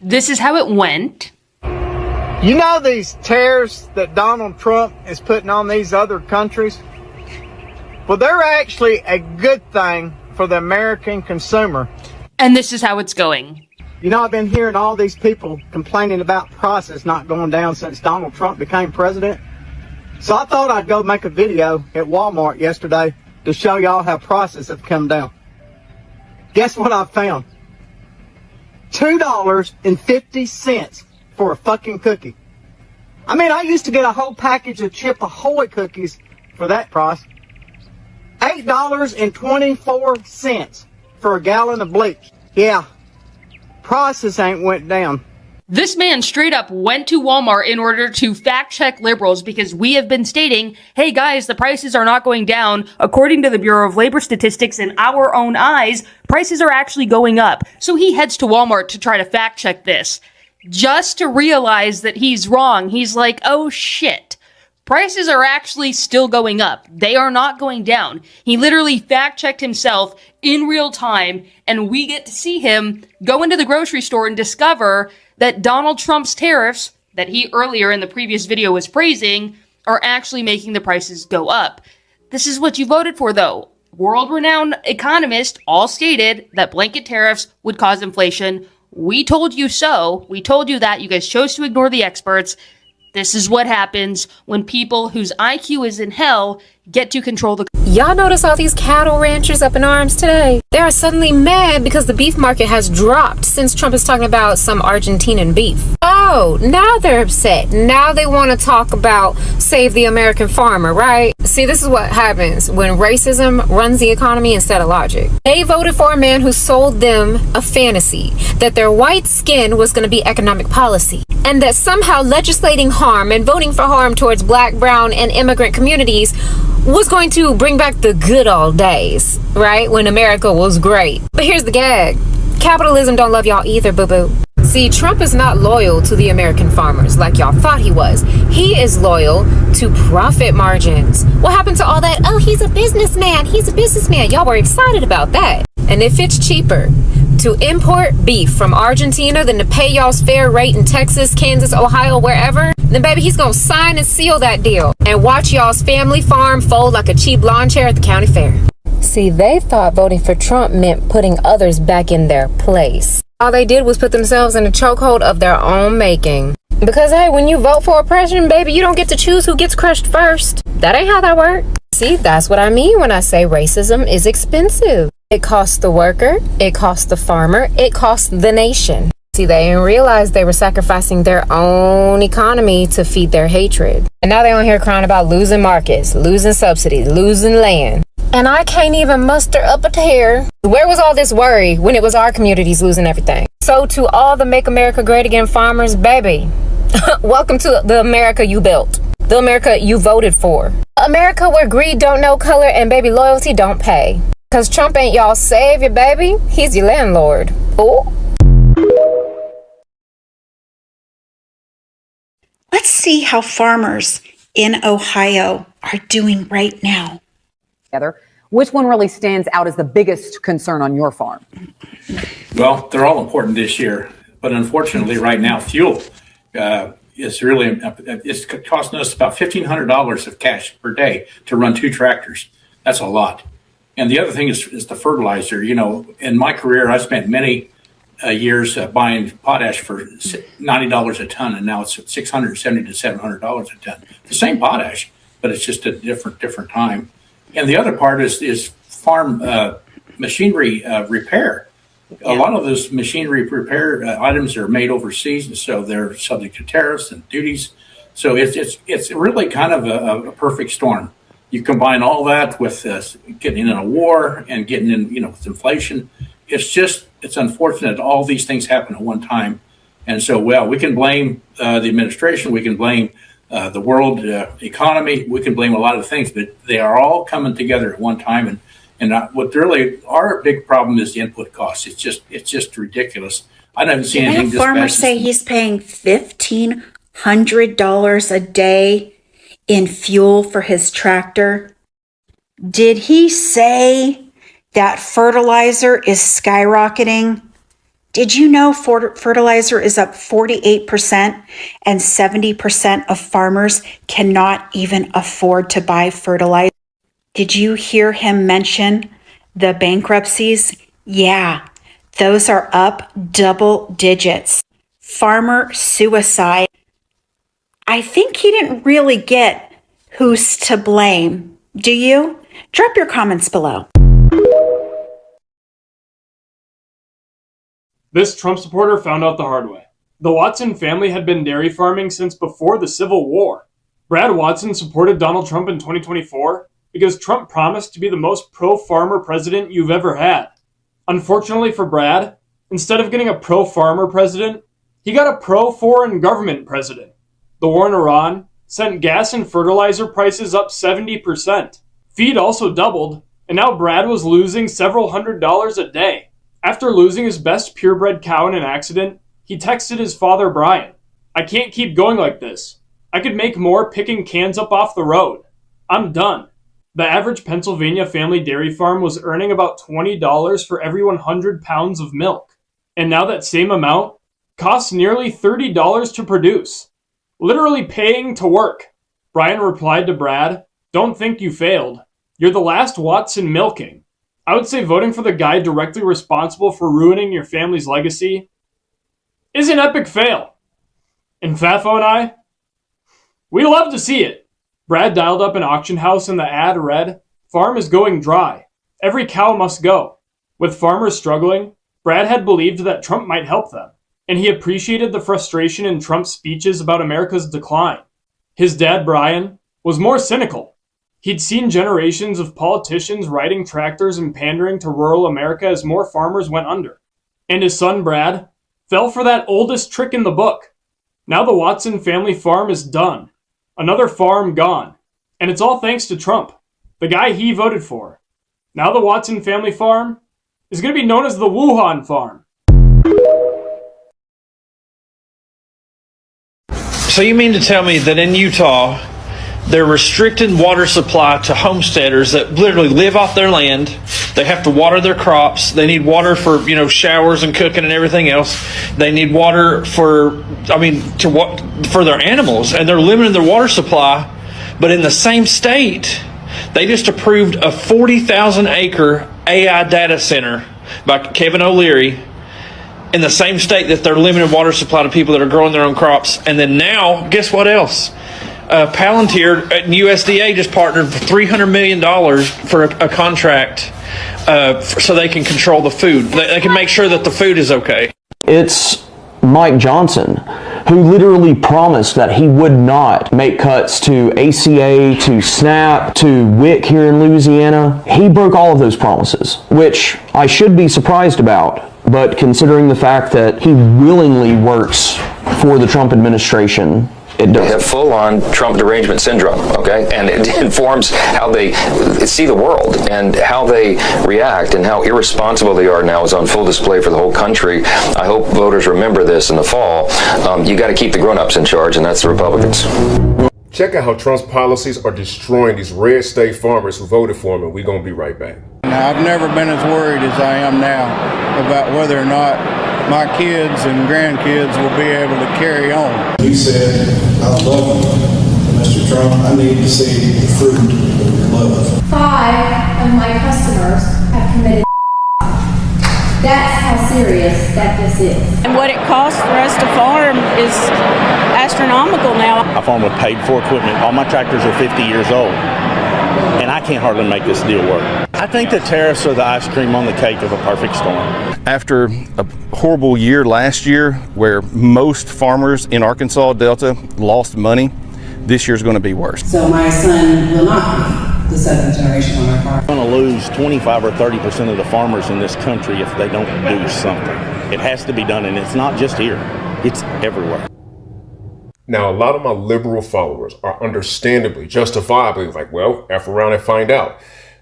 This is how it went. You know these tariffs that Donald Trump is putting on these other countries? Well, they're actually a good thing for the American consumer. And this is how it's going. You know, I've been hearing all these people complaining about prices not going down since Donald Trump became president. So I thought I'd go make a video at Walmart yesterday to show y'all how prices have come down. Guess what I found? $2.50 for a fucking cookie. I mean, I used to get a whole package of Chip Ahoy cookies for that price. $8.24 for a gallon of bleach. Yeah, prices ain't went down. This man straight up went to Walmart in order to fact check liberals because we have been stating, hey guys, the prices are not going down. According to the Bureau of Labor Statistics and our own eyes, prices are actually going up. So he heads to Walmart to try to fact check this. Just to realize that he's wrong. He's like, oh shit. Prices are actually still going up. They are not going down. He literally fact checked himself in real time, and we get to see him go into the grocery store and discover that Donald Trump's tariffs, that he earlier in the previous video was praising, are actually making the prices go up. This is what you voted for, though. World-renowned economists all stated that blanket tariffs would cause inflation. We told you so. We told you that. You guys chose to ignore the experts. This is what happens when people whose IQ is in hell get to control the... Y'all notice all these cattle ranchers up in arms today? They are suddenly mad because the beef market has dropped since Trump is talking about some Argentinian beef. Oh, now they're upset. Now they want to talk about save the American farmer, right? See, this is what happens when racism runs the economy instead of logic. They voted for a man who sold them a fantasy that their white skin was going to be economic policy, and that somehow legislating harm and voting for harm towards black, brown, and immigrant communities was going to bring back the good old days, right? When America was great. But here's the gag. Capitalism don't love y'all either, boo-boo. See, Trump is not loyal to the American farmers like y'all thought he was. He is loyal to profit margins. What happened to all that? Oh, he's a businessman. He's a businessman. Y'all were excited about that. And if it's cheaper to import beef from Argentina than to pay y'all's fair rate in Texas, Kansas, Ohio, wherever, then baby, he's gonna sign and seal that deal and watch y'all's family farm fold like a cheap lawn chair at the county fair. See, they thought voting for Trump meant putting others back in their place. All they did was put themselves in a chokehold of their own making. Because hey, when you vote for oppression, baby, you don't get to choose who gets crushed first. That ain't how that works. See, that's what I mean when I say racism is expensive. It costs the worker, it costs the farmer, it costs the nation. See, they didn't realize they were sacrificing their own economy to feed their hatred. And now they're on here crying about losing markets, losing subsidies, losing land. And I can't even muster up a tear. Where was all this worry when it was our communities losing everything? So to all the Make America Great Again farmers, baby, welcome to the America you built. The America you voted for. America where greed don't know color and baby loyalty don't pay. Cause Trump ain't y'all savior, baby. He's your landlord. Ooh. Let's see how farmers in Ohio are doing right now. Which one really stands out as the biggest concern on your farm? Well, they're all important this year, but unfortunately right now, fuel is really, it's costing us about $1,500 of cash per day to run 2 tractors. That's a lot. And the other thing is the fertilizer. You know, in my career, I spent many years buying potash for $90 a ton, and now it's $670 to $700 a ton. The same potash, but it's just a different time. And the other part is farm machinery repair. A lot of those machinery repair items are made overseas, and so they're subject to tariffs and duties. So it's really kind of a perfect storm. You combine all that with getting in a war and getting in, with inflation. It's unfortunate all these things happen at one time. And so, we can blame the administration, we can blame the world economy, we can blame a lot of things, but they are all coming together at one time. And what really our big problem is the input costs. It's just ridiculous. I haven't seen anything. Did that farmer say he's paying $1,500 a day in fuel for his tractor? Did he say that fertilizer is skyrocketing? Did you know fertilizer is up 48% and 70% of farmers cannot even afford to buy fertilizer? Did you hear him mention the bankruptcies? Yeah, those are up double digits. Farmer suicide. I think he didn't really get who's to blame. Do you? Drop your comments below. This Trump supporter found out the hard way. The Watson family had been dairy farming since before the Civil War. Brad Watson supported Donald Trump in 2024 because Trump promised to be the most pro-farmer president you've ever had. Unfortunately for Brad, instead of getting a pro-farmer president, he got a pro-foreign government president. The war in Iran sent gas and fertilizer prices up 70%. Feed also doubled, and now Brad was losing several $100s a day. After losing his best purebred cow in an accident, he texted his father Brian, "I can't keep going like this. I could make more picking cans up off the road. I'm done." The average Pennsylvania family dairy farm was earning about $20 for every 100 pounds of milk. And now that same amount costs nearly $30 to produce. Literally paying to work. Brian replied to Brad, "Don't think you failed. You're the last Watson milking." I would say voting for the guy directly responsible for ruining your family's legacy is an epic fail. And Fafo and I, we love to see it. Brad dialed up an auction house and the ad read, "Farm is going dry. Every cow must go." With farmers struggling, Brad had believed that Trump might help them, and he appreciated the frustration in Trump's speeches about America's decline. His dad, Brian, was more cynical. He'd seen generations of politicians riding tractors and pandering to rural America as more farmers went under. And his son, Brad, fell for that oldest trick in the book. Now the Watson family farm is done. Another farm gone. And it's all thanks to Trump, the guy he voted for. Now the Watson family farm is going to be known as the Wuhan farm. So you mean to tell me that in Utah, they're restricting water supply to homesteaders that literally live off their land. They have to water their crops. They need water for, showers and cooking and everything else. They need water for their animals, and they're limiting their water supply. But in the same state, they just approved a 40,000 acre AI data center by Kevin O'Leary in the same state that they're limiting water supply to people that are growing their own crops. And then now, guess what else? Palantir and USDA just partnered for $300 million for a contract so they can control the food. They can make sure that the food is okay. It's Mike Johnson, who literally promised that he would not make cuts to ACA, to SNAP, to WIC here in Louisiana. He broke all of those promises, which I should be surprised about. But considering the fact that he willingly works for the Trump administration, it does. They have full-on Trump derangement syndrome, okay? And it informs how they see the world and how they react, and how irresponsible they are now is on full display for the whole country. I hope voters remember this in the fall. You got to keep the grown-ups in charge, and that's the Republicans. Check out how Trump's policies are destroying these red state farmers who voted for him, and we're going to be right back. Now, I've never been as worried as I am now about whether or not my kids and grandkids will be able to carry on. He said, "I love you, Mr. Trump. I need to see the fruit of your love." 5 of my customers have committed. That's how serious that this is. And what it costs for us to farm is astronomical now. I farm with paid-for equipment. All my tractors are 50 years old, and I can't hardly make this deal work. I think the tariffs are the ice cream on the cake of a perfect storm. After a horrible year last year where most farmers in Arkansas Delta lost money, this year's going to be worse. So my son will not be the seventh generation on our farm. We're going to lose 25 or 30% of the farmers in this country if they don't do something. It has to be done, and it's not just here. It's everywhere. Now, a lot of my liberal followers are understandably, justifiably like, well, F around and find out.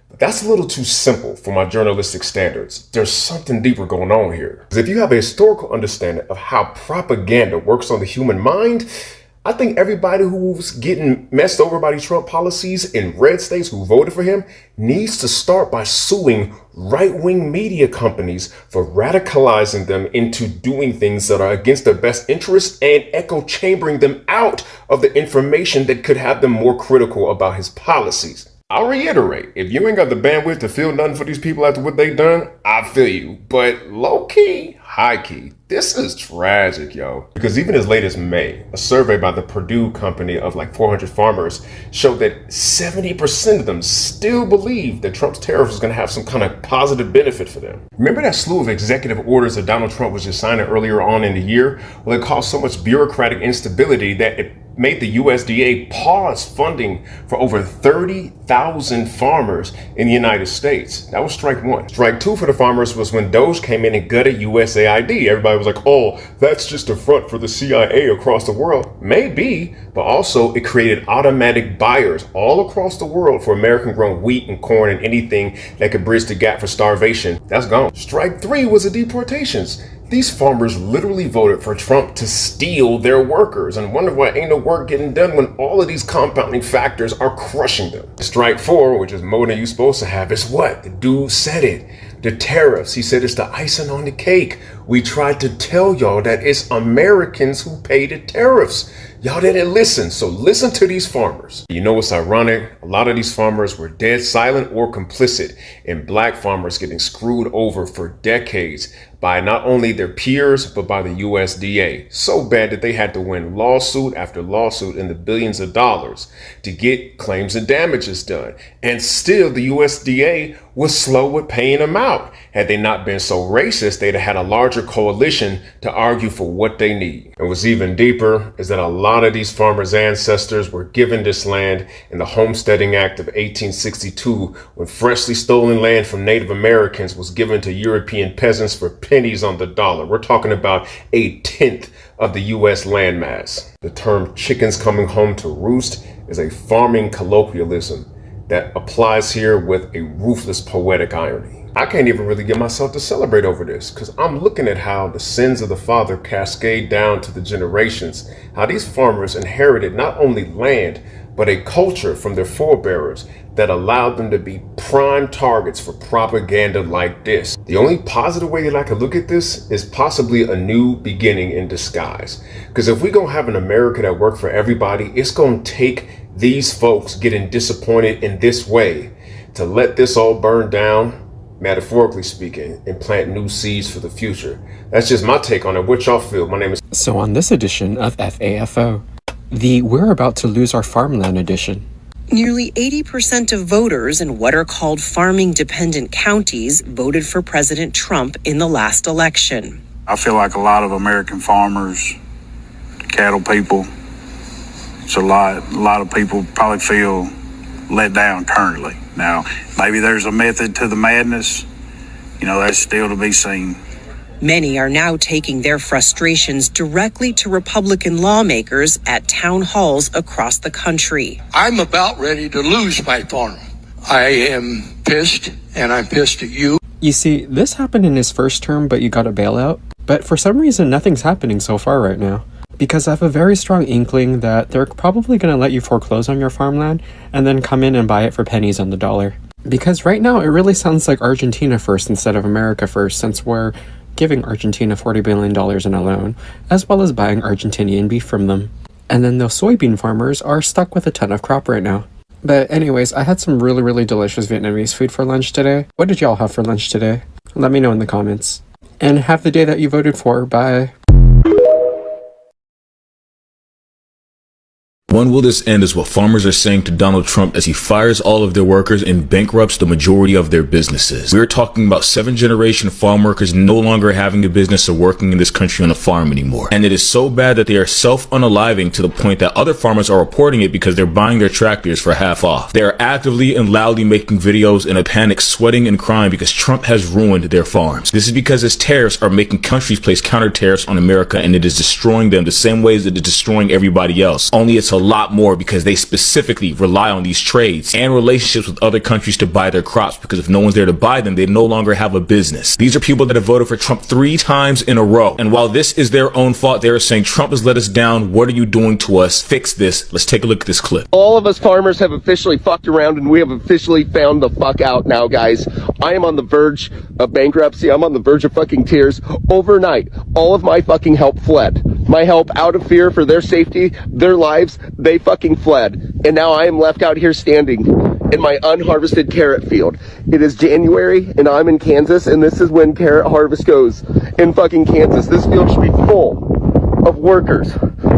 But that's a little too simple for my journalistic standards. There's something deeper going on here. Because if you have a historical understanding of how propaganda works on the human mind, I think everybody who's getting messed over by these Trump policies in red states who voted for him needs to start by suing right-wing media companies for radicalizing them into doing things that are against their best interests and echo chambering them out of the information that could have them more critical about his policies. I'll reiterate, if you ain't got the bandwidth to feel nothing for these people after what they done, I feel you. But low-key, high-key, this is tragic, yo. Because even as late as May, a survey by the Purdue company of like 400 farmers showed that 70% of them still believe that Trump's tariff was going to have some kind of positive benefit for them. Remember that slew of executive orders that Donald Trump was just signing earlier on in the year? Well, it caused so much bureaucratic instability that it made the USDA pause funding for over 30,000 farmers in the United States. That was strike one. Strike two for the farmers was when Doge came in and gutted USAID. Everybody was like, oh, that's just a front for the CIA across the world. Maybe, but also it created automatic buyers all across the world for American-grown wheat and corn and anything that could bridge the gap for starvation. That's gone. Strike three was the deportations. These farmers literally voted for Trump to steal their workers and wonder why ain't no work getting done when all of these compounding factors are crushing them. Strike four, which is more than you're supposed to have, is what? The dude said it. The tariffs. He said it's the icing on the cake. We tried to tell y'all that it's Americans who pay the tariffs. Y'all didn't listen, so listen to these farmers. You know what's ironic? A lot of these farmers were dead silent or complicit in black farmers getting screwed over for decades by not only their peers, but by the USDA. So bad that they had to win lawsuit after lawsuit in the billions of dollars to get claims and damages done. And still the USDA was slow with paying them out. Had they not been so racist, they'd have had a larger coalition to argue for what they need. And what's even deeper is that a lot of these farmers' ancestors were given this land in the Homesteading Act of 1862, when freshly stolen land from Native Americans was given to European peasants for pennies on the dollar. We're talking about 1/10 of the U.S. landmass. The term chickens coming home to roost is a farming colloquialism that applies here with a ruthless poetic irony. I can't even really get myself to celebrate over this because I'm looking at how the sins of the father cascade down to the generations, how these farmers inherited not only land, but a culture from their forebearers that allowed them to be prime targets for propaganda like this. The only positive way that I could look at this is possibly a new beginning in disguise. Because if we're going to have an America that works for everybody, it's going to take these folks getting disappointed in this way to let this all burn down, metaphorically speaking, and plant new seeds for the future. That's just my take on it. What y'all feel? My name is... So on this edition of FAFO, the We're About to Lose Our Farmland edition. Nearly 80% of voters in what are called farming-dependent counties voted for President Trump in the last election. I feel like a lot of American farmers, cattle people, a lot of people probably feel let down currently. Now, maybe there's a method to the madness. You know, that's still to be seen. Many are now taking their frustrations directly to Republican lawmakers at town halls across the country. I'm about ready to lose my farm. I am pissed, and I'm pissed at you. You see, this happened in his first term, but you got a bailout. But for some reason, nothing's happening so far right now. Because I have a very strong inkling that they're probably going to let you foreclose on your farmland and then come in and buy it for pennies on the dollar. Because right now, it really sounds like Argentina first instead of America first, since we're giving Argentina $40 billion in a loan, as well as buying Argentinian beef from them. And then those soybean farmers are stuck with a ton of crop right now. But anyways, I had some really, really delicious Vietnamese food for lunch today. What did y'all have for lunch today? Let me know in the comments. And have the day that you voted for. Bye. When will this end is what farmers are saying to Donald Trump as he fires all of their workers and bankrupts the majority of their businesses. We're talking about 7th-generation farm workers no longer having a business or working in this country on a farm anymore. And it is so bad that they are self-unaliving to the point that other farmers are reporting it because they're buying their tractors for half off. They are actively and loudly making videos in a panic, sweating and crying because Trump has ruined their farms. This is because his tariffs are making countries place counter tariffs on America, and it is destroying them the same ways that it's destroying everybody else. Only it's a lot more because they specifically rely on these trades and relationships with other countries to buy their crops, because if no one's there to buy them, they no longer have a business. These are people that have voted for Trump 3 times in a row. And while this is their own fault, they're saying Trump has let us down. What are you doing to us? Fix this. Let's take a look at this clip. All of us farmers have officially fucked around, and we have officially found the fuck out now, guys. I am on the verge of bankruptcy. I'm on the verge of fucking tears. Overnight, all of my fucking help fled. My help, out of fear for their safety, their lives, they fucking fled. And now I am left out here standing in my unharvested carrot field. It is January and I'm in Kansas, and this is when carrot harvest goes in fucking Kansas. This field should be full of workers,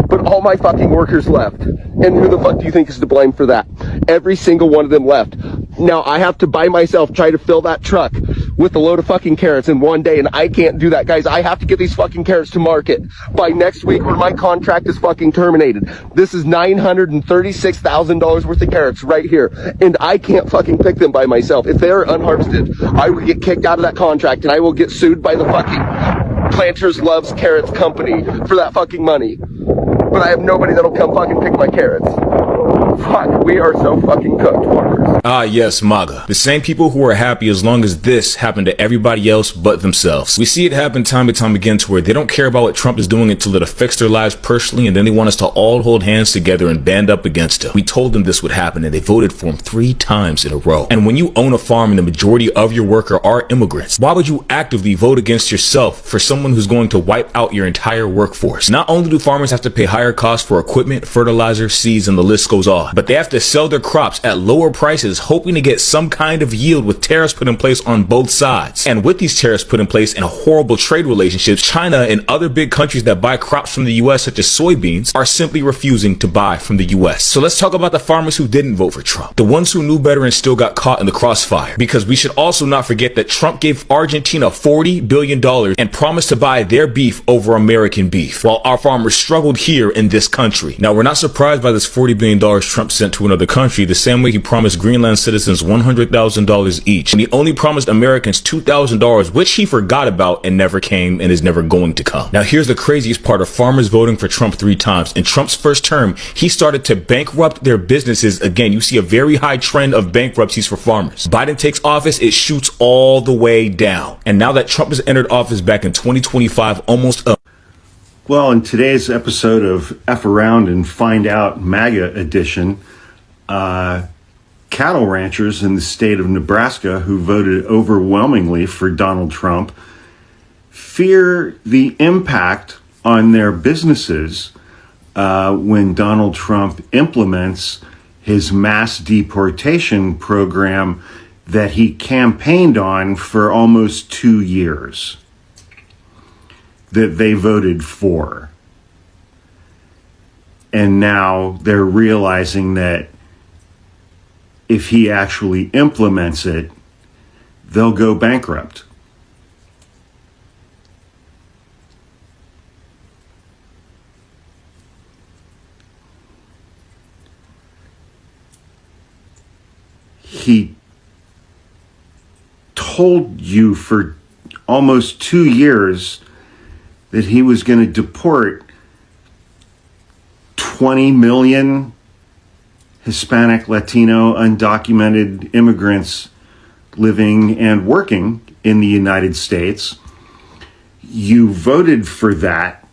but all my fucking workers left. And who the fuck do you think is to blame for that? Every single one of them left. Now I have to by myself try to fill that truck with a load of fucking carrots in one day, and I can't do that, guys. I have to get these fucking carrots to market by next week or my contract is fucking terminated. This is $936,000 worth of carrots right here, and I can't fucking pick them by myself. If they're unharvested, I will get kicked out of that contract, and I will get sued by the fucking Planters Loves Carrots company for that fucking money. But I have nobody that'll come fucking pick my carrots. Fuck, we are so fucking cooked, farmers. Ah, yes, MAGA. The same people who are happy as long as this happened to everybody else but themselves. We see it happen time and time again to where they don't care about what Trump is doing until it affects their lives personally, and then they want us to all hold hands together and band up against him. We told them this would happen, and they voted for him 3 times in a row. And when you own a farm and the majority of your worker are immigrants, why would you actively vote against yourself for someone who's going to wipe out your entire workforce? Not only do farmers have to pay higher costs for equipment, fertilizer, seeds, and the list goes on, but they have to sell their crops at lower prices, hoping to get some kind of yield with tariffs put in place on both sides. And with these tariffs put in place and horrible trade relationships, China and other big countries that buy crops from the US, such as soybeans, are simply refusing to buy from the US. So let's talk about the farmers who didn't vote for Trump, the ones who knew better and still got caught in the crossfire. Because we should also not forget that Trump gave Argentina $40 billion and promised to buy their beef over American beef, while our farmers struggled here in this country. Now, we're not surprised by this $40 billion Trump sent to another country, the same way he promised Greenland citizens $100,000 each, and he only promised Americans $2,000, which he forgot about and never came and is never going to come. Now, here's the craziest part of farmers voting for Trump 3 times. In Trump's first term, he started to bankrupt their businesses again. You see a very high trend of bankruptcies for farmers. Biden takes office, it shoots all the way down. And now that Trump has entered office back in 2025, almost a Well, in today's episode of F Around and Find Out MAGA edition, cattle ranchers in the state of Nebraska who voted overwhelmingly for Donald Trump fear the impact on their businesses when Donald Trump implements his mass deportation program that he campaigned on for almost 2 years, that they voted for. And now they're realizing that if he actually implements it, they'll go bankrupt. He told you for almost 2 years that he was going to deport 20 million Hispanic, Latino, undocumented immigrants living and working in the United States. You voted for that.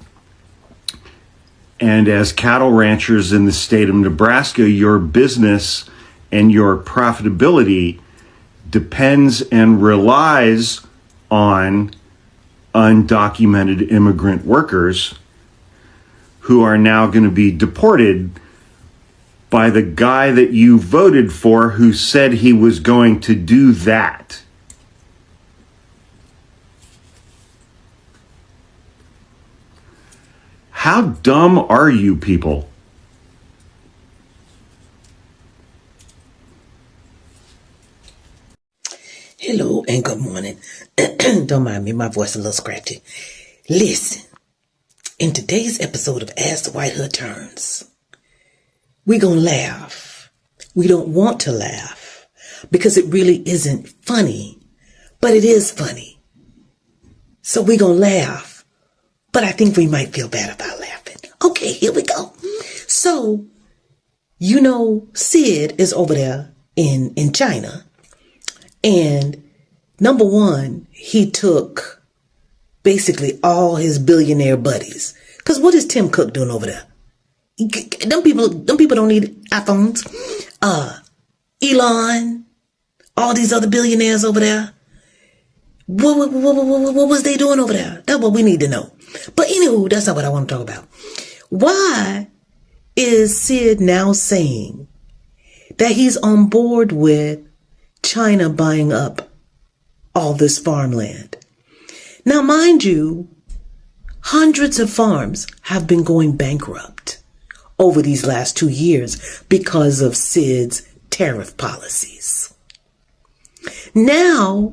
And as cattle ranchers in the state of Nebraska, your business and your profitability depends and relies on undocumented immigrant workers who are now going to be deported by the guy that you voted for who said he was going to do that. How dumb are you people? Hello and good morning. Don't mind me, my voice a little scratchy. Listen, in today's episode of As the White Hood Turns, we're gonna laugh. We don't want to laugh because it really isn't funny, but it is funny. So we're gonna laugh, but I think we might feel bad about laughing. Okay, here we go. So You know, Sid is over there in China. And number one, he took basically all his billionaire buddies. Because what is Tim Cook doing over there? Them people don't need iPhones. Elon, all these other billionaires over there. What was they doing over there? That's what we need to know. But anywho, that's not what I want to talk about. Why is Sid now saying that he's on board with China buying up all this farmland? Now, mind you, hundreds of farms have been going bankrupt over these last 2 years because of Sid's tariff policies. Now,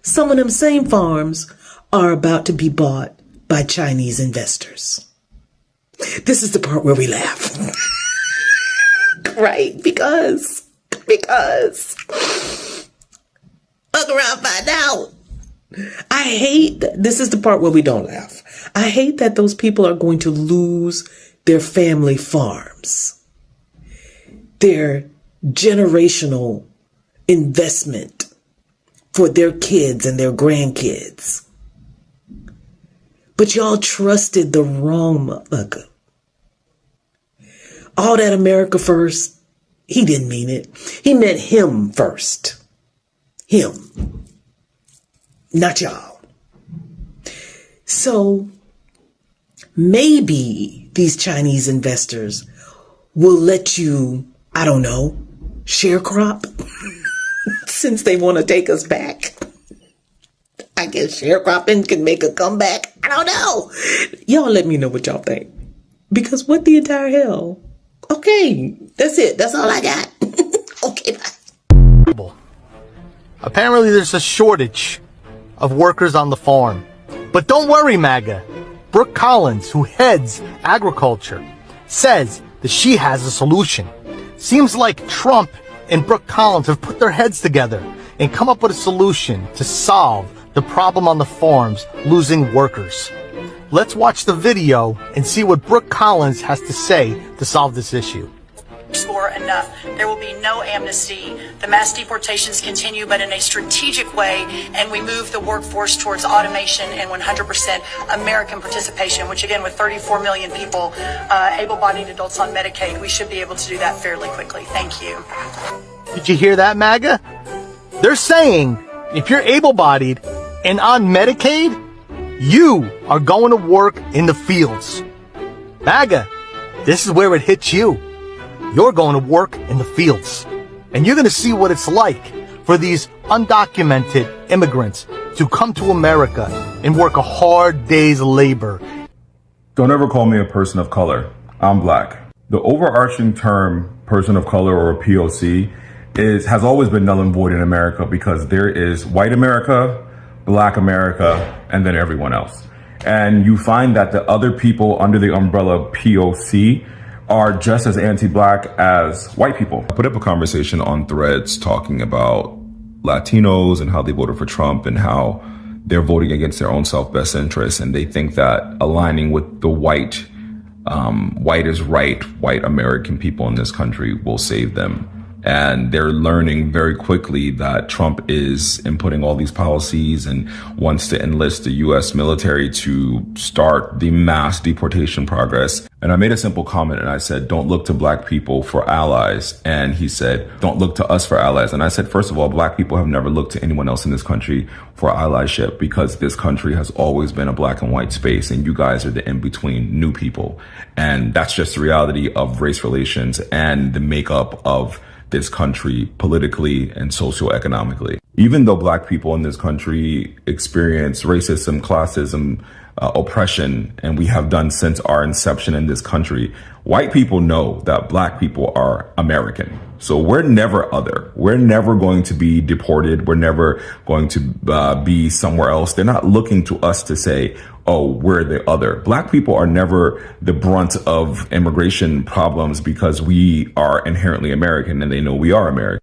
some of them same farms are about to be bought by Chinese investors. This is the part where we laugh. Right? Because look around, find out. I hate that. This is the part where we don't laugh. I hate that those people are going to lose their family farms, their generational investment for their kids and their grandkids. But y'all trusted the wrong motherfucker. All that America first, he didn't mean it. He meant him first. Him. Not y'all. So maybe these Chinese investors will let you, I don't know, sharecrop since they want to take us back. I guess sharecropping can make a comeback. I don't know. Y'all let me know what y'all think. Because what the entire hell? Okay, that's it. That's all I got. Okay, bye. Apparently there's a shortage of workers on the farm. But don't worry, MAGA. Brooke Collins, who heads agriculture, says that she has a solution. Seems like Trump and Brooke Collins have put their heads together and come up with a solution to solve the problem on the farms losing workers. Let's watch the video and see what Brooke Collins has to say to solve this issue. Score enough. There will be no amnesty. The mass deportations continue, but in a strategic way, and we move the workforce towards automation and 100% American participation, which again, with 34 million people, able-bodied adults on Medicaid, we should be able to do that fairly quickly. Thank you. Did you hear that, MAGA? They're saying if you're able-bodied and on Medicaid, you are going to work in the fields. MAGA, this is where it hits you. You're going to work in the fields. And you're going to see what it's like for these undocumented immigrants to come to America and work a hard day's labor. Don't ever call me a person of color. I'm black. The overarching term person of color or POC has always been null and void in America because there is white America, black America, and then everyone else. And you find that the other people under the umbrella POC are just as anti-black as white people. I put up a conversation on Threads talking about Latinos and how they voted for Trump and how they're voting against their own self-best interests. And they think that aligning with the white is right, white American people in this country will save them. And they're learning very quickly that Trump is inputting all these policies and wants to enlist the U.S. military to start the mass deportation progress. And I made a simple comment and I said, don't look to black people for allies. And he said, don't look to us for allies. And I said, first of all, black people have never looked to anyone else in this country for allyship because this country has always been a black and white space. And you guys are the in-between new people. And that's just the reality of race relations and the makeup of this country politically and socioeconomically. Even though black people in this country experience racism, classism, oppression, and we have done since our inception in this country, white people know that black people are American. So we're never other. We're never going to be deported. We're never going to be somewhere else. They're not looking to us to say, oh, we're the other. Black people are never the brunt of immigration problems because we are inherently American and they know we are American.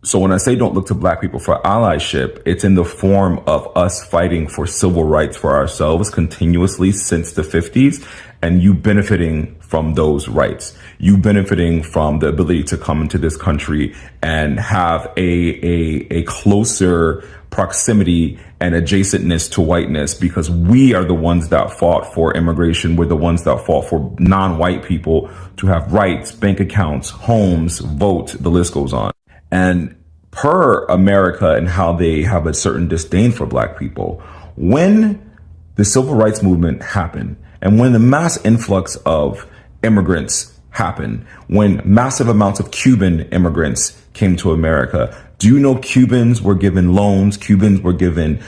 So when I say don't look to black people for allyship, it's in the form of us fighting for civil rights for ourselves continuously since the 50s and you benefiting from those rights, you benefiting from the ability to come into this country and have a closer proximity and adjacentness to whiteness, because we are the ones that fought for immigration. We're the ones that fought for non-white people to have rights, bank accounts, homes, vote, the list goes on. And per America and how they have a certain disdain for black people, when the civil rights movement happened and when the mass influx of immigrants happened, when massive amounts of Cuban immigrants came to America, do you know Cubans were given loans? Cubans were given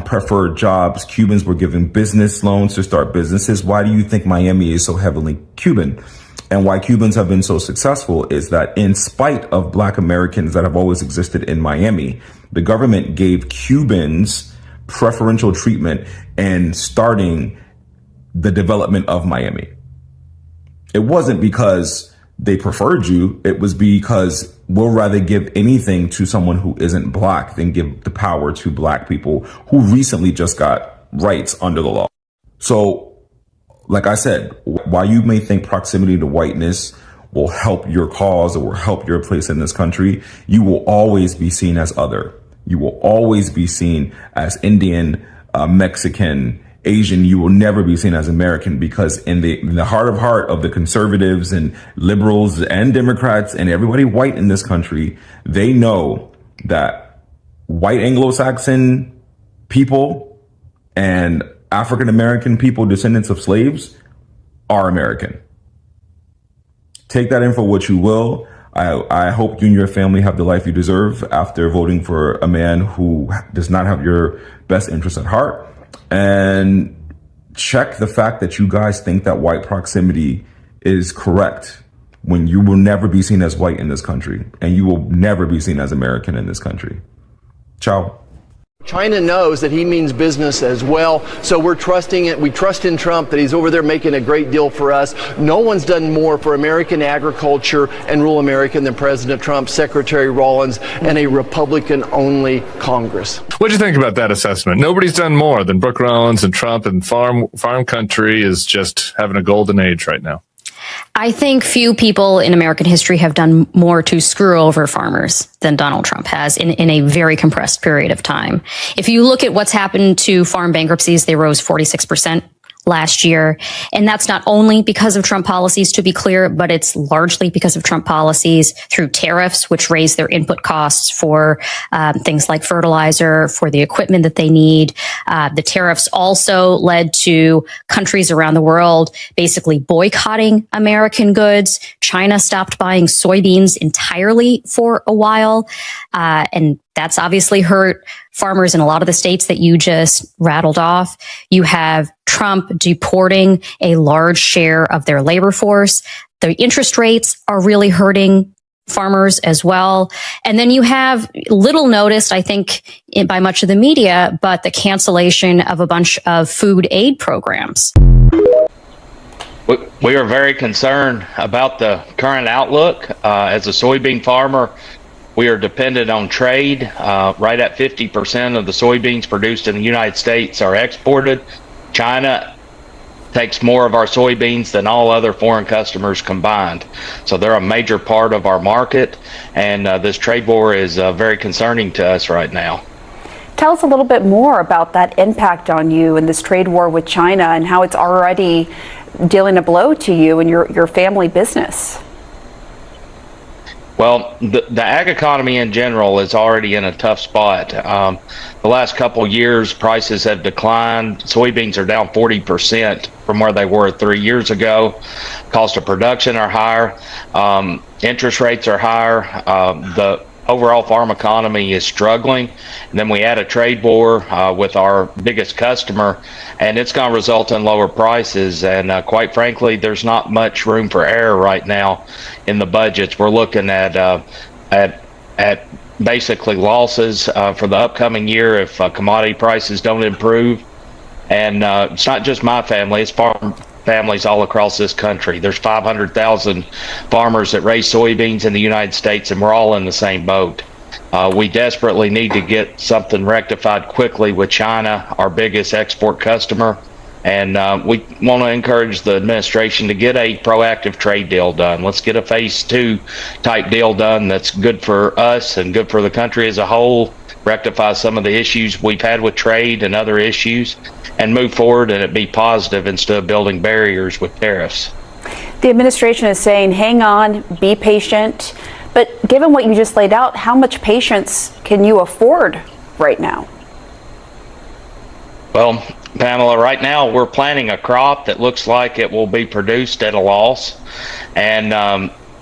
preferred jobs. Cubans were given business loans to start businesses. Why do you think Miami is so heavily Cuban? And why Cubans have been so successful is that in spite of black Americans that have always existed in Miami, the government gave Cubans preferential treatment in starting the development of Miami. It wasn't because they preferred you. It was because we'll rather give anything to someone who isn't black than give the power to black people who recently just got rights under the law. So, like I said, while you may think proximity to whiteness will help your cause or will help your place in this country, you will always be seen as other. You will always be seen as Indian, Mexican, Asian. You will never be seen as American, because in the heart of the conservatives and liberals and Democrats and everybody white in this country, they know that white Anglo-Saxon people and African-American people, descendants of slaves, are American. Take that in for what you will. I hope you and your family have the life you deserve after voting for a man who does not have your best interests at heart. And check the fact that you guys think that white proximity is correct, when you will never be seen as white in this country, and you will never be seen as American in this country. Ciao. China knows that he means business as well, so we're trusting it. We trust in Trump that he's over there making a great deal for us. No one's done more for American agriculture and rural America than President Trump, Secretary Rollins, and a Republican-only Congress. What do you think about that assessment? Nobody's done more than Brooke Rollins and Trump, and farm country is just having a golden age right now. I think few people in American history have done more to screw over farmers than Donald Trump has in a very compressed period of time. If you look at what's happened to farm bankruptcies, they rose 46% last year. And that's not only because of Trump policies, to be clear, but it's largely because of Trump policies through tariffs, which raise their input costs for things like fertilizer, for the equipment that they need. The tariffs also led to countries around the world basically boycotting American goods. China stopped buying soybeans entirely for a while. And that's obviously hurt farmers in a lot of the states that you just rattled off. You have Trump deporting a large share of their labor force. The interest rates are really hurting farmers as well. And then you have little noticed, I think, by much of the media, but the cancellation of a bunch of food aid programs. We are very concerned about the current outlook. As a soybean farmer, we are dependent on trade. Right at 50% of the soybeans produced in the United States are exported. China takes more of our soybeans than all other foreign customers combined. So they're a major part of our market, and this trade war is very concerning to us right now. Tell us a little bit more about that impact on you in this trade war with China and how it's already dealing a blow to you and your family business. Well, the ag economy in general is already in a tough spot. The last couple years, prices have declined. Soybeans are down 40% from where they were 3 years ago. Cost of production are higher. Interest rates are higher. The overall farm economy is struggling. And then we had a trade war with our biggest customer, and it's going to result in lower prices. And quite frankly, there's not much room for error right now in the budgets. We're looking at basically losses for the upcoming year if commodity prices don't improve. And it's not just my family, it's farm families all across this country. There's 500,000 farmers that raise soybeans in the United States, and we're all in the same boat. We desperately need to get something rectified quickly with China, our biggest export customer. And we want to encourage the administration to get a proactive trade deal done. Let's get a phase 2 type deal done that's good for us and good for the country as a whole, rectify some of the issues we've had with trade and other issues, and move forward and it be positive instead of building barriers with tariffs. The administration is saying, hang on, be patient. But given what you just laid out, how much patience can you afford right now? Well, Pamela, right now we're planting a crop that looks like it will be produced at a loss. And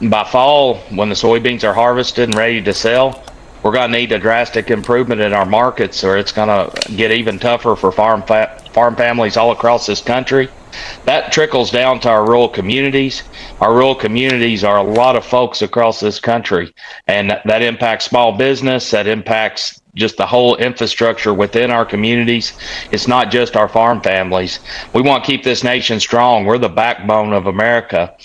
by fall, when the soybeans are harvested and ready to sell, we're going to need a drastic improvement in our markets, or it's going to get even tougher for farm families all across this country. That trickles down to our rural communities. Our rural communities are a lot of folks across this country, and that impacts small business, that impacts just the whole infrastructure within our communities. It's not just our farm families. We want to keep this nation strong. We're the backbone of America.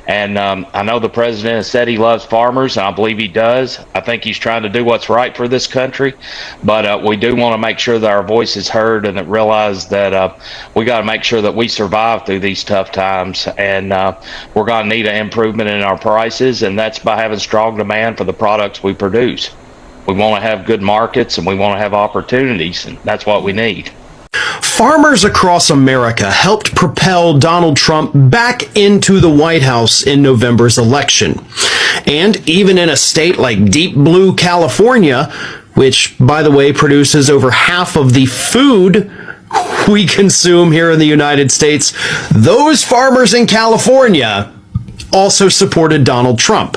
And I know the president has said he loves farmers, and I believe he does. I think he's trying to do what's right for this country. But we do want to make sure that our voice is heard and that realize that we got to make sure that we survive through these tough times. And we're going to need an improvement in our prices, and that's by having strong demand for the products we produce. We want to have good markets and we want to have opportunities, and that's what we need. Farmers across America helped propel Donald Trump back into the White House in November's election. And even in a state like Deep Blue California, which, by the way, produces over half of the food we consume here in the United States, those farmers in California also supported Donald Trump.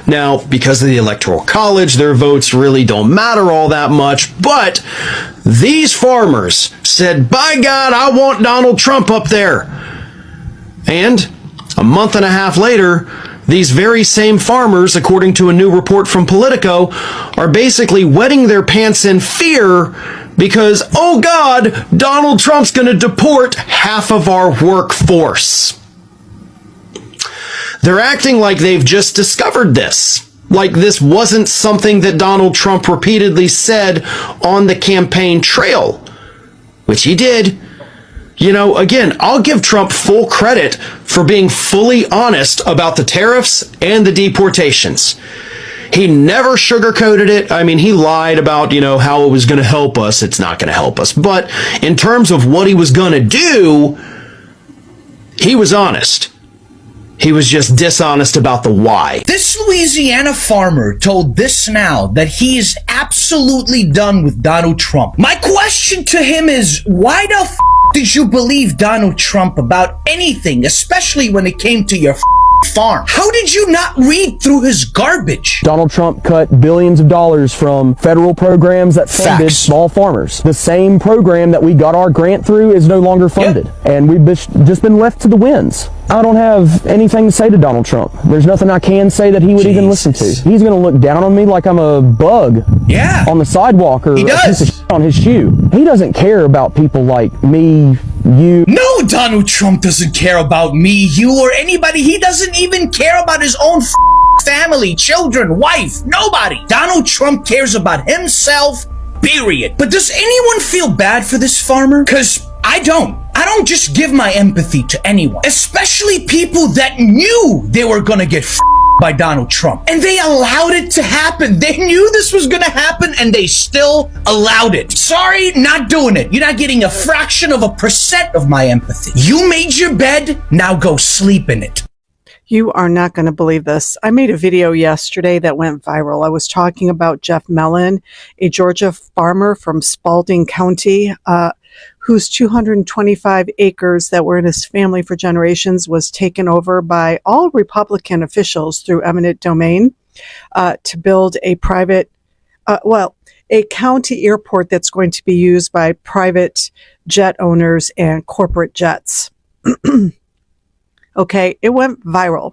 Now, because of the Electoral College, their votes really don't matter all that much, but these farmers said, by God, I want Donald Trump up there. And a month and a half later, these very same farmers, according to a new report from Politico, are basically wetting their pants in fear because, oh God, Donald Trump's going to deport half of our workforce. They're acting like they've just discovered this, like this wasn't something that Donald Trump repeatedly said on the campaign trail, which he did. You know, again, I'll give Trump full credit for being fully honest about the tariffs and the deportations. He never sugarcoated it. I mean, he lied about, how it was going to help us. It's not going to help us. But in terms of what he was going to do, he was honest. He was just dishonest about the why. This Louisiana farmer told This Now that he is absolutely done with Donald Trump. My question to him is, why the f*** did you believe Donald Trump about anything, especially when it came to your farm? How did you not read through his garbage? Donald Trump cut billions of dollars from federal programs that funded small farmers. The same program that we got our grant through is no longer funded. And we've just been left to the winds. I don't have anything to say to Donald Trump. There's nothing I can say that he would even listen to. He's going to look down on me like I'm a bug on the sidewalk or a piece of shit on his shoe. He doesn't care about people like me, you. No, Donald Trump doesn't care about me, you, or anybody. He doesn't even care about his own family, children, wife, nobody. Donald Trump cares about himself, period. But does anyone feel bad for this farmer? Because I don't. I don't just give my empathy to anyone, especially people that knew they were gonna get by Donald Trump. And they allowed it to happen. They knew this was gonna happen and they still allowed it. Sorry, not doing it. You're not getting a fraction of a % of my empathy. You made your bed, now go sleep in it. You are not going to believe this. I made a video yesterday that went viral. I was talking about Jeff Mellon, a Georgia farmer from Spalding County, whose 225 acres that were in his family for generations was taken over by all Republican officials through eminent domain to build a private, a county airport that's going to be used by private jet owners and corporate jets. Okay, it went viral.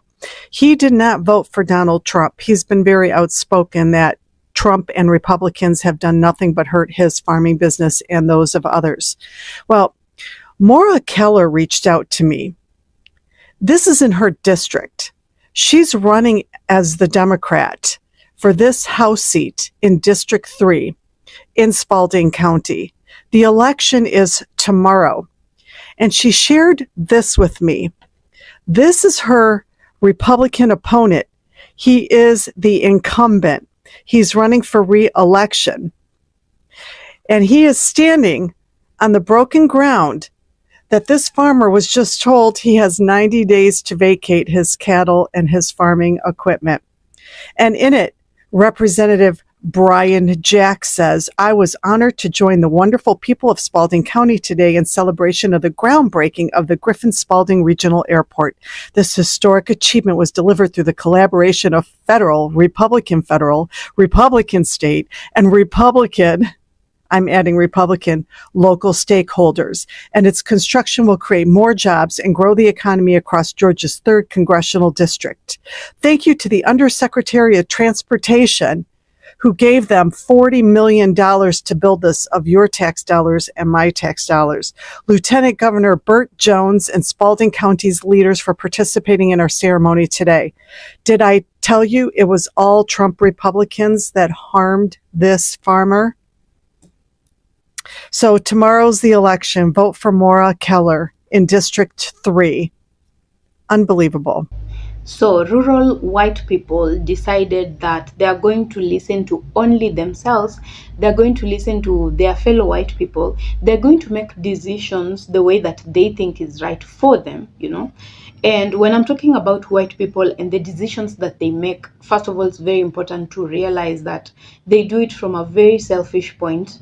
He did not vote for Donald Trump. He's been very outspoken that Trump and Republicans have done nothing but hurt his farming business and those of others. Well, Maura Keller reached out to me. This is in her district. She's running as the Democrat for this House seat in District 3 in Spalding County. The election is tomorrow. And she shared this with me. This is her Republican opponent. He is the incumbent. He's running for re-election. And he is standing on the broken ground that this farmer was just told he has 90 days to vacate his cattle and his farming equipment. And in it, Representative Brian Jack says, I was honored to join the wonderful people of Spalding County today in celebration of the groundbreaking of the Griffin-Spalding Regional Airport. This historic achievement was delivered through the collaboration of federal, Republican state, and Republican local stakeholders, and its construction will create more jobs and grow the economy across Georgia's 3rd congressional district. Thank you to the Undersecretary of Transportation who gave them $40 million to build this of your tax dollars and my tax dollars. Lieutenant Governor Burt Jones and Spalding County's leaders for participating in our ceremony today. Did I tell you it was all Trump Republicans that harmed this farmer? So tomorrow's the election. Vote for Maura Keller in District 3. Unbelievable. So rural white people decided that they are going to listen to only themselves. They're going to listen to their fellow white people. They're going to make decisions the way that they think is right for them, you know. And when I'm talking about white people and the decisions that they make, first of all, it's very important to realize that they do it from a very selfish point.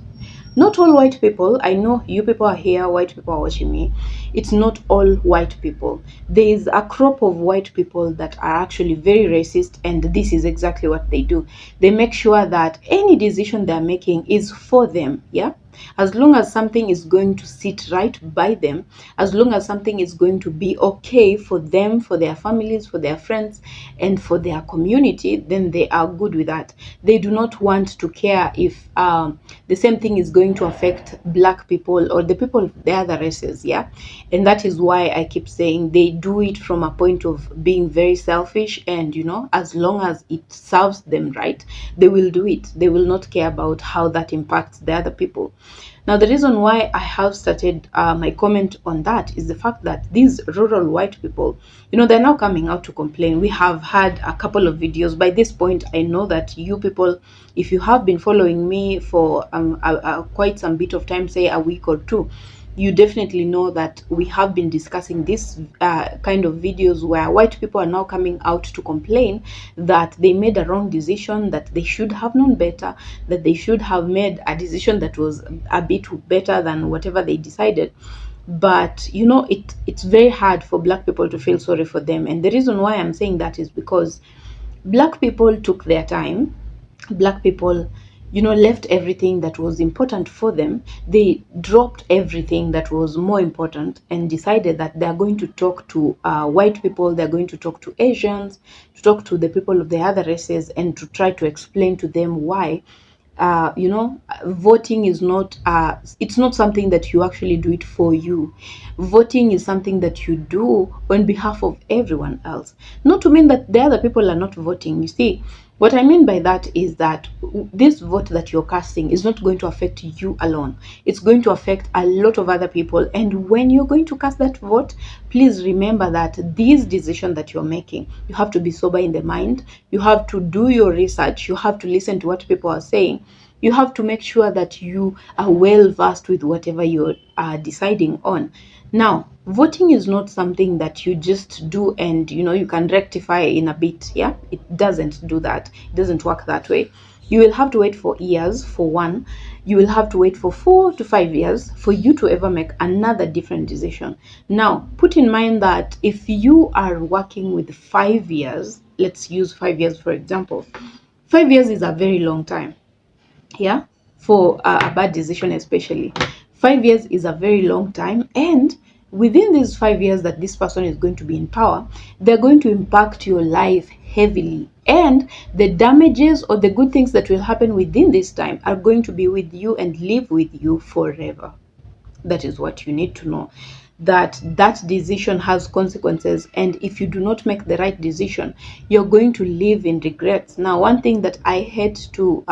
Not all white people, I know you people are here, white people are watching me. It's not all white people. There is a crop of white people that are actually very racist, and this is exactly what they do. They make sure that any decision they're making is for them, yeah? As long as something is going to sit right by them, as long as something is going to be okay for them, for their families, for their friends, and for their community, then they are good with that. They do not want to care if the same thing is going to affect black people or the people of the other races, yeah? And that is why I keep saying they do it from a point of being very selfish, and, you know, as long as it serves them right, they will do it. They will not care about how that impacts the other people. Now, the reason why I have started my comment on that is the fact that these rural white people, you know, they're now coming out to complain. We have had a couple of videos. By this point, I know that you people, if you have been following me for quite some bit of time, say a week or two, you definitely know that we have been discussing this kind of videos where white people are now coming out to complain that they made a wrong decision, that they should have known better, that they should have made a decision that was a bit better than whatever they decided. But, you know, it's very hard for black people to feel sorry for them. And the reason why I'm saying that is because black people took their time. Black people, you know, left everything that was important for them. They dropped everything that was more important and decided that they're going to talk to white people, they're going to talk to Asians, to talk to the people of the other races, and to try to explain to them why you know, voting is not it's not something that you actually do it for you. Voting is something that you do on behalf of everyone else. Not to mean that the other people are not voting. You see, what I mean by that is that this vote that you're casting is not going to affect you alone. It's going to affect a lot of other people. And when you're going to cast that vote, please remember that these decisions that you're making, you have to be sober in the mind. You have to do your research. You have to listen to what people are saying. You have to make sure that you are well versed with whatever you're deciding on. Now, voting is not something that you just do and, you know, you can rectify in a bit. Yeah, it doesn't do that. It doesn't work that way. You will have to wait for years for one. You will have to wait for 4 to 5 years for you to ever make another different decision. Now, put in mind that if you are working with 5 years, let's use 5 years for example. 5 years is a very long time. Yeah, for a bad decision especially. 5 years is a very long time, and within these 5 years that this person is going to be in power, they're going to impact your life heavily, and the damages or the good things that will happen within this time are going to be with you and live with you forever. That is what you need to know, that that decision has consequences, and if you do not make the right decision, you're going to live in regrets. Now, one thing that I hate to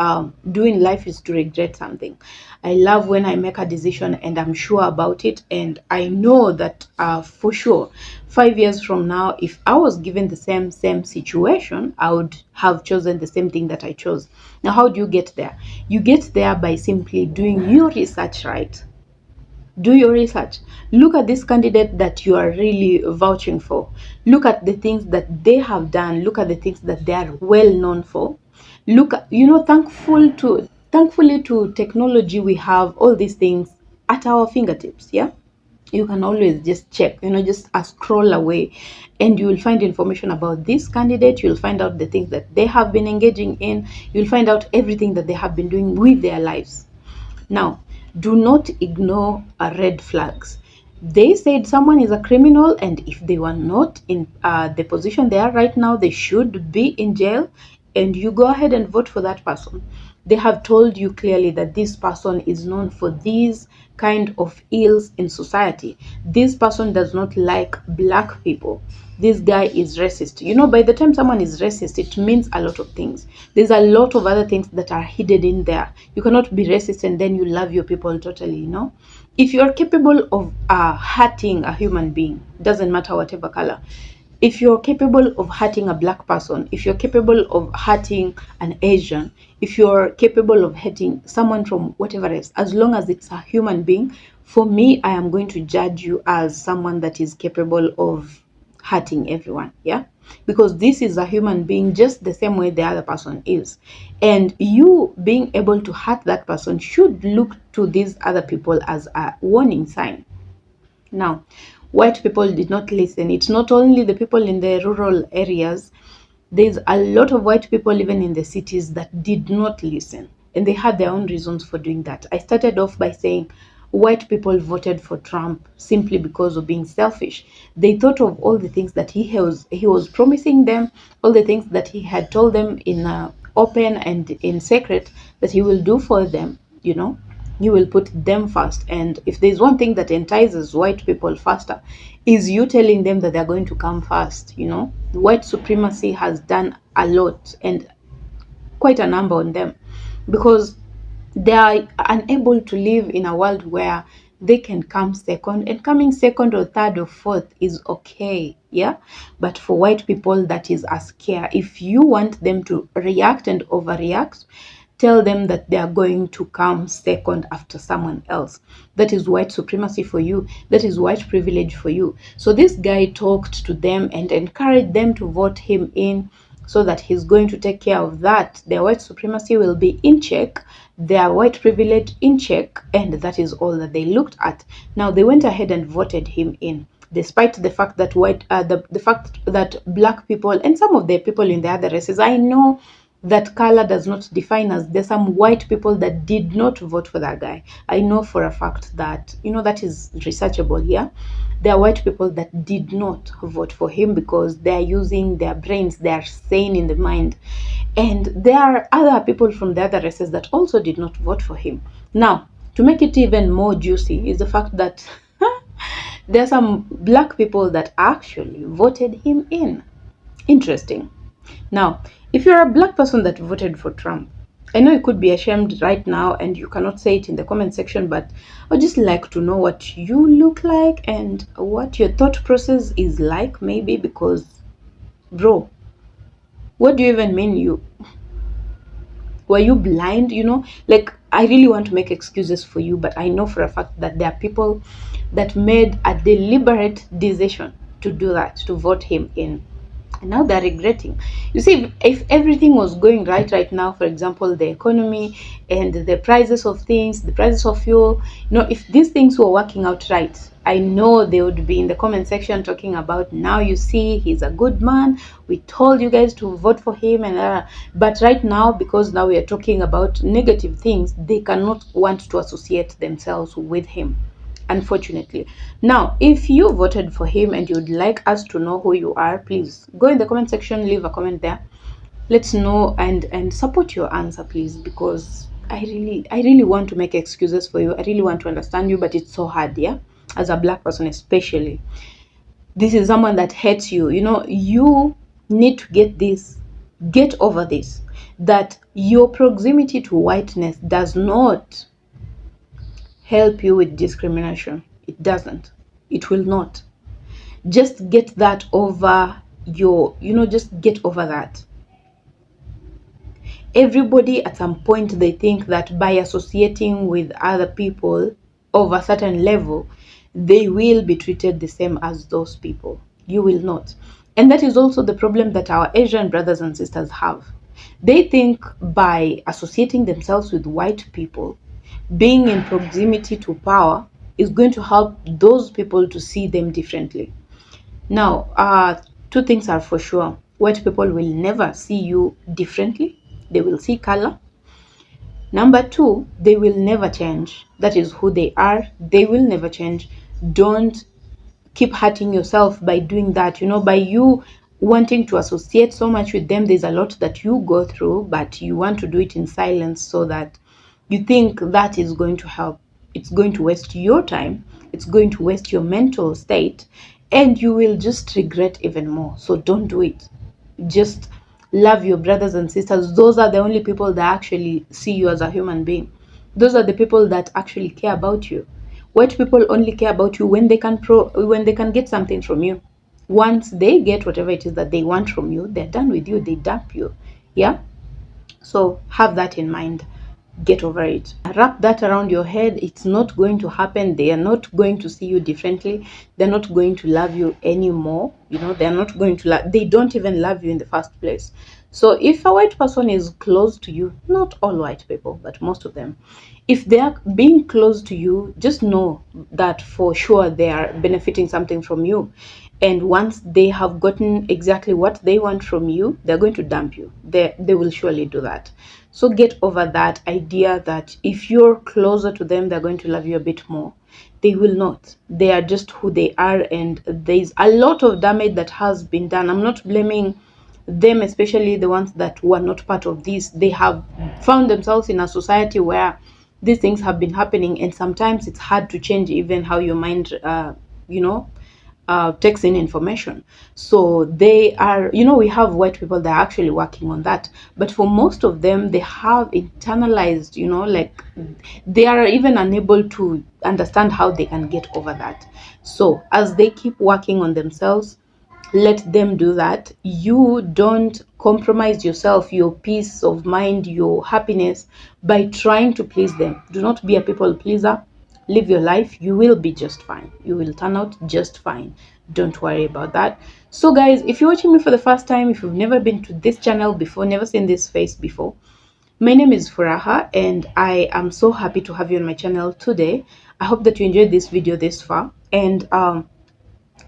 do in life is to regret something. I love when I make a decision and I'm sure about it, and I know that for sure 5 years from now, if I was given the same situation, I would have chosen the same thing that I chose. Now, how do you get there? You get there by simply doing your research right. Do your research. Look at this candidate that you are really vouching for. Look at the things that they have done. Look at the things that they are well known for. Look at, thankfully to technology, we have all these things at our fingertips. Yeah, you can always just check, just a scroll away, and you will find information about this candidate. You'll find out the things that they have been engaging in. You'll find out everything that they have been doing with their lives. Now, do not ignore red flags. They said someone is a criminal, and if they were not in the position they are right now, they should be in jail, and you go ahead and vote for that person. They have told you clearly that this person is known for these kind of ills in society. This person does not like black people. This guy is racist. By the time someone is racist, it means a lot of things. There's a lot of other things that are hidden in there. You cannot be racist and then you love your people totally. If you are capable of hurting a human being, doesn't matter whatever color, if you're capable of hurting a black person, if you're capable of hurting an Asian, if you're capable of hurting someone from whatever race, as long as it's a human being, for me, I am going to judge you as someone that is capable of hurting everyone. Yeah, because this is a human being just the same way the other person is, and you being able to hurt that person should look to these other people as a warning sign. Now, white people did not listen. It's not only the people in the rural areas. There's a lot of white people even in the cities that did not listen, and they had their own reasons for doing that. I started off by saying white people voted for Trump simply because of being selfish. They thought of all the things that he was promising them, all the things that he had told them in open and in secret that he will do for them. You will put them first. And if there's one thing that entices white people faster, is you telling them that they're going to come first. White supremacy has done a lot, and quite a number on them, because they are unable to live in a world where they can come second, and coming second or third or fourth is okay. Yeah, but for white people, that is a scare. If you want them to react and overreact, tell them that they are going to come second after someone else. That is white supremacy for you. That is white privilege for you. So this guy talked to them and encouraged them to vote him in, so that he's going to take care of that. Their white supremacy will be in check, their white privilege in check, and that is all that they looked at. Now, they went ahead and voted him in, despite the fact that the fact that black people and some of the people in the other races, I know that color does not define us. There's some white people that did not vote for that guy. I know for a fact that, that is researchable here. There are white people that did not vote for him because they're using their brains, they're sane in the mind. And there are other people from the other races that also did not vote for him. Now, to make it even more juicy is the fact that there are some black people that actually voted him in. Interesting. Now, if you're a black person that voted for Trump, I know you could be ashamed right now and you cannot say it in the comment section, but I'd just like to know what you look like and what your thought process is like, maybe, because, bro, what do you even mean were you blind? Like, I really want to make excuses for you, but I know for a fact that there are people that made a deliberate decision to do that, to vote him in. And now they're regretting. You see, if everything was going right now, for example, the economy and the prices of things, the prices of fuel, if these things were working out right, I know they would be in the comment section talking about, now you see, he's a good man. We told you guys to vote for him. But right now, because now we are talking about negative things, they cannot want to associate themselves with him, unfortunately. Now, if you voted for him and you'd like us to know who you are, please go in the comment section, leave a comment there. Let's know and support your answer, please, because I really want to make excuses for you. I really want to understand you, but it's so hard, yeah? As a black person especially. This is someone that hates you. You know, you need to get over this, that your proximity to whiteness does not help you with discrimination. It doesn't. It will not. Just get that over just get over that. Everybody at some point, they think that by associating with other people of a certain level, they will be treated the same as those people. You will not. And that is also the problem that our Asian brothers and sisters have. They think by associating themselves with white people, being in proximity to power is going to help those people to see them differently. Now, two things are for sure. White people will never see you differently. They will see color. Number two, they will never change. That is who they are. They will never change. Don't keep hurting yourself by doing that. You know, by you wanting to associate so much with them, there's a lot that you go through, but you want to do it in silence so that you think that is going to help. It's going to waste your time. It's going to waste your mental state, and you will just regret even more. So don't do it. Just love your brothers and sisters. Those are the only people that actually see you as a human being. Those are the people that actually care about you. White people only care about you when they can get something from you. Once they get whatever it is that they want from you, they're done with you. They dump you. Yeah. So have that in mind. Get over it. Wrap that around your head. It's not going to happen. They are not going to see you differently. They're not going to love you anymore. You know, they're not going to love. They don't even love you in the first place. So if a white person is close to you, not all white people, but most of them, if they are being close to you, just know that for sure they are benefiting something from you. And once they have gotten exactly what they want from you, they're going to dump you. They will surely do that. So get over that idea that if you're closer to them, they're going to love you a bit more. They will not. They are just who they are, and there's a lot of damage that has been done. I'm not blaming them, especially the ones that were not part of this. They have found themselves in a society where these things have been happening, and sometimes it's hard to change even how your mind, takes in information. So they are, we have white people that are actually working on that. But for most of them, they have internalized, like they are even unable to understand how they can get over that. So as they keep working on themselves, let them do that. You don't compromise yourself, your peace of mind, your happiness by trying to please them. Do not be a people pleaser. Live your life. You will be just fine. You will turn out just fine. Don't worry about that. So guys, if you're watching me for the first time, if you've never been to this channel before, never seen this face before, my name is Furaha, and I am so happy to have you on my channel today. I hope that you enjoyed this video this far, and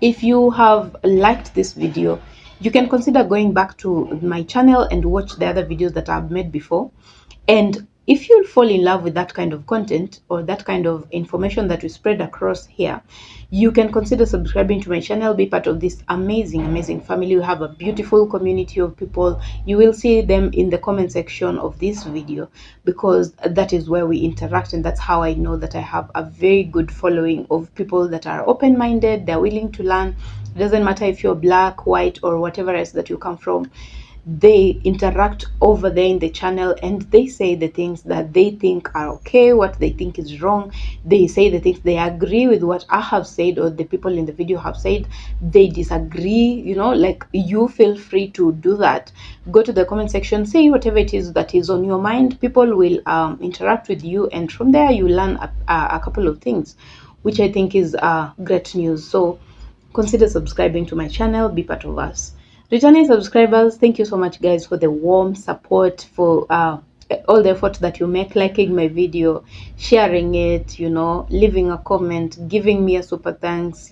if you have liked this video, you can consider going back to my channel and watch the other videos that I've made before. And if you fall in love with that kind of content or that kind of information that we spread across here, you can consider subscribing to my channel, be part of this amazing family. We have a beautiful community of people. You will see them in the comment section of this video, because that is where we interact, and that's how I know that I have a very good following of people that are open-minded. They're willing to learn. It doesn't matter if you're black, white, or whatever else that you come from. They interact over there in the channel, and they say the things that they think are okay, what they think is wrong. They say the things they agree with what I have said or the people in the video have said. They disagree, like, you feel free to do that. Go to the comment section, say whatever it is that is on your mind. People will interact with you, and from there you learn a couple of things, which I think is great news. So consider subscribing to my channel, be part of us. Returning subscribers, thank you so much guys for the warm support, for all the effort that you make, liking my video, sharing it, leaving a comment, giving me a super thanks,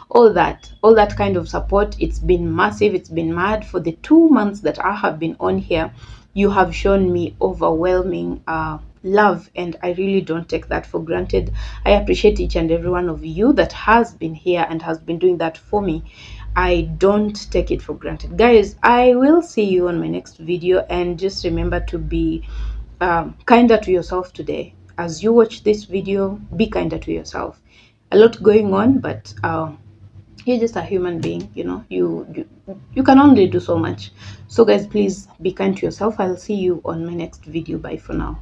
all that kind of support. It's been massive. It's been mad. For the 2 months that I have been on here, you have shown me overwhelming love, and I really don't take that for granted. I appreciate each and every one of you that has been here and has been doing that for me. I don't take it for granted. Guys, I will see you on my next video, and just remember to be kinder to yourself today. As you watch this video, be kinder to yourself. A lot going on, but you're just a human being, you know. You can only do so much. So guys, please be kind to yourself. I'll see you on my next video. Bye for now.